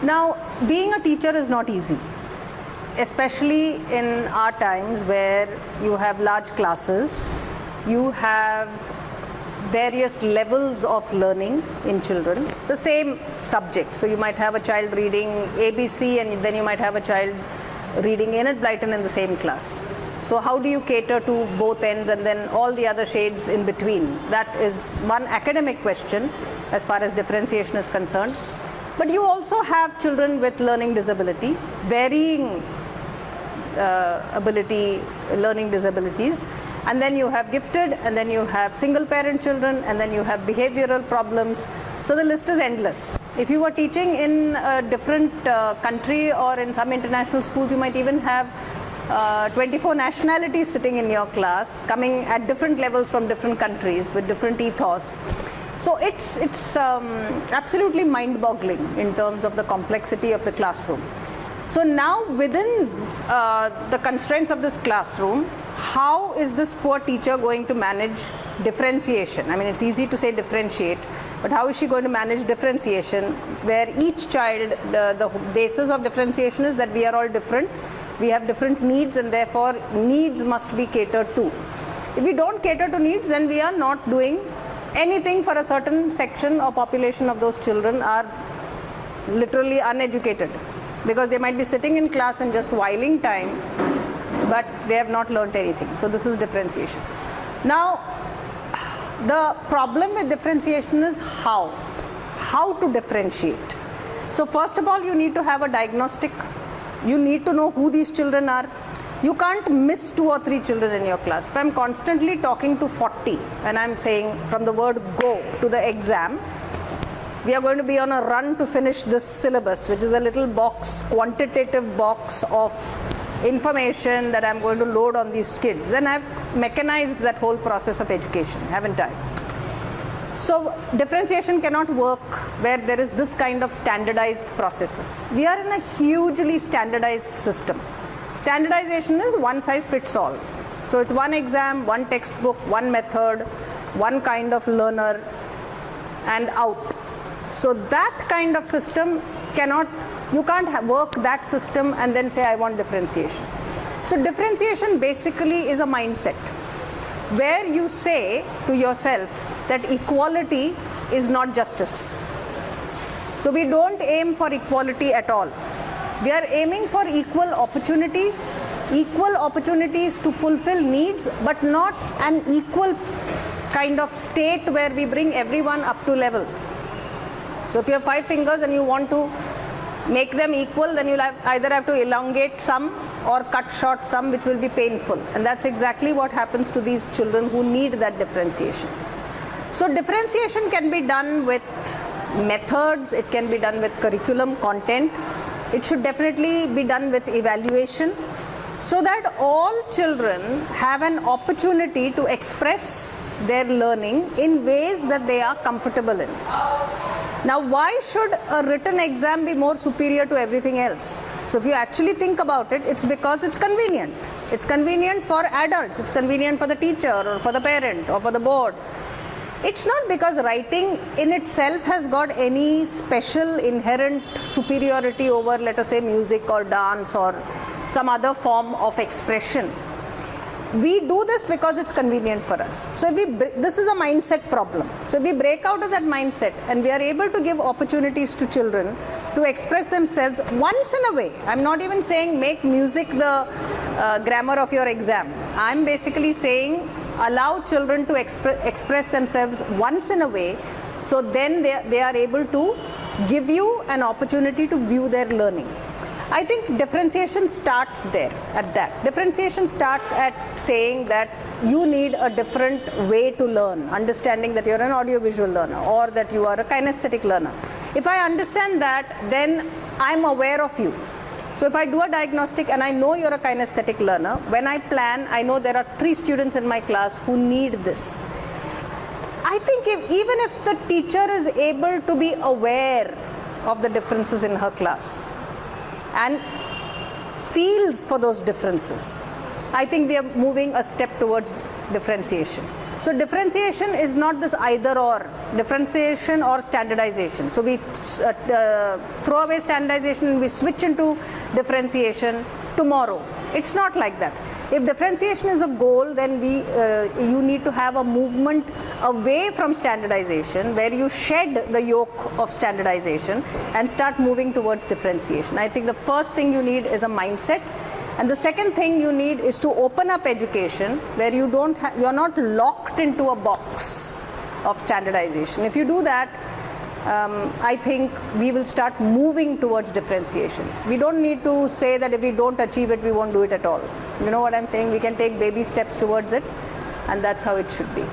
Now, being a teacher is not easy, especially in our times where you have large classes, you have various levels of learning in children, the same subject. So you might have a child reading ABC and then you might have a child reading Enid Blyton in the same class. So how do you cater to both ends and then all the other shades in between? That is one academic question as far as differentiation is concerned. But you also have children with learning disability, varying learning disabilities, and then you have gifted, and then you have single parent children, and then you have behavioral problems. So the list is endless. If you were teaching in a different country or in some international schools, you might even have 24 nationalities sitting in your class, coming at different levels from different countries with different ethos. So it's absolutely mind-boggling in terms of the complexity of the classroom. So now within the constraints of this classroom, how is this poor teacher going to manage differentiation? I mean, it's easy to say differentiate, but how is she going to manage differentiation where each child, the basis of differentiation is that we are all different, we have different needs, and therefore needs must be catered to. If we don't cater to needs, then we are not doing anything for a certain section or population of those children are literally uneducated, because they might be sitting in class and just whiling time, but they have not learnt anything. So this is differentiation. Now, the problem with differentiation is how to differentiate. So first of all, you need to have a diagnostic. You need to know who these children are. You can't miss 2 or 3 children in your class. If I'm constantly talking to 40 and I'm saying from the word go to the exam, we are going to be on a run to finish this syllabus, which is a little box, quantitative box of information that I'm going to load on these kids. And I've mechanized that whole process of education, haven't I? So differentiation cannot work where there is this kind of standardized processes. We are in a hugely standardized system. Standardization is one size fits all. So it's one exam, one textbook, one method, one kind of learner, and out. So that kind of system you can't work that system and then say I want differentiation. So differentiation basically is a mindset where you say to yourself that equality is not justice. So we don't aim for equality at all. We are aiming for equal opportunities to fulfill needs, but not an equal kind of state where we bring everyone up to level. So if you have 5 fingers and you want to make them equal, then you'll either have to elongate some or cut short some, which will be painful. And that's exactly what happens to these children who need that differentiation. So differentiation can be done with methods, it can be done with curriculum content. It should definitely be done with evaluation, so that all children have an opportunity to express their learning in ways that they are comfortable in. Now, why should a written exam be more superior to everything else? So if you actually think about it, it's because it's convenient. It's convenient for adults, it's convenient for the teacher or for the parent or for the board. It's not because writing in itself has got any special inherent superiority over, let us say, music or dance or some other form of expression. We do this because it's convenient for us. So this is a mindset problem. So if we break out of that mindset and we are able to give opportunities to children to express themselves once in a way. I'm not even saying make music the grammar of your exam. I'm basically saying allow children to express themselves once in a way, so then they are able to give you an opportunity to view their learning. I think differentiation starts there, at that. Differentiation starts at saying that you need a different way to learn, understanding that you're an audiovisual learner or that you are a kinesthetic learner. If I understand that, then I'm aware of you. So if I do a diagnostic and I know you're a kinesthetic learner, when I plan, I know there are 3 students in my class who need this. I think even if the teacher is able to be aware of the differences in her class and feels for those differences, I think we are moving a step towards differentiation. So differentiation is not this either or, differentiation or standardization. So we throw away standardization and we switch into differentiation tomorrow. It's not like that. If differentiation is a goal, then you need to have a movement away from standardization, where you shed the yoke of standardization and start moving towards differentiation. I think the first thing you need is a mindset. And the second thing you need is to open up education, where you're not locked into a box of standardization. If you do that, I think we will start moving towards differentiation. We don't need to say that if we don't achieve it, we won't do it at all. You know what I'm saying? We can take baby steps towards it, and that's how it should be.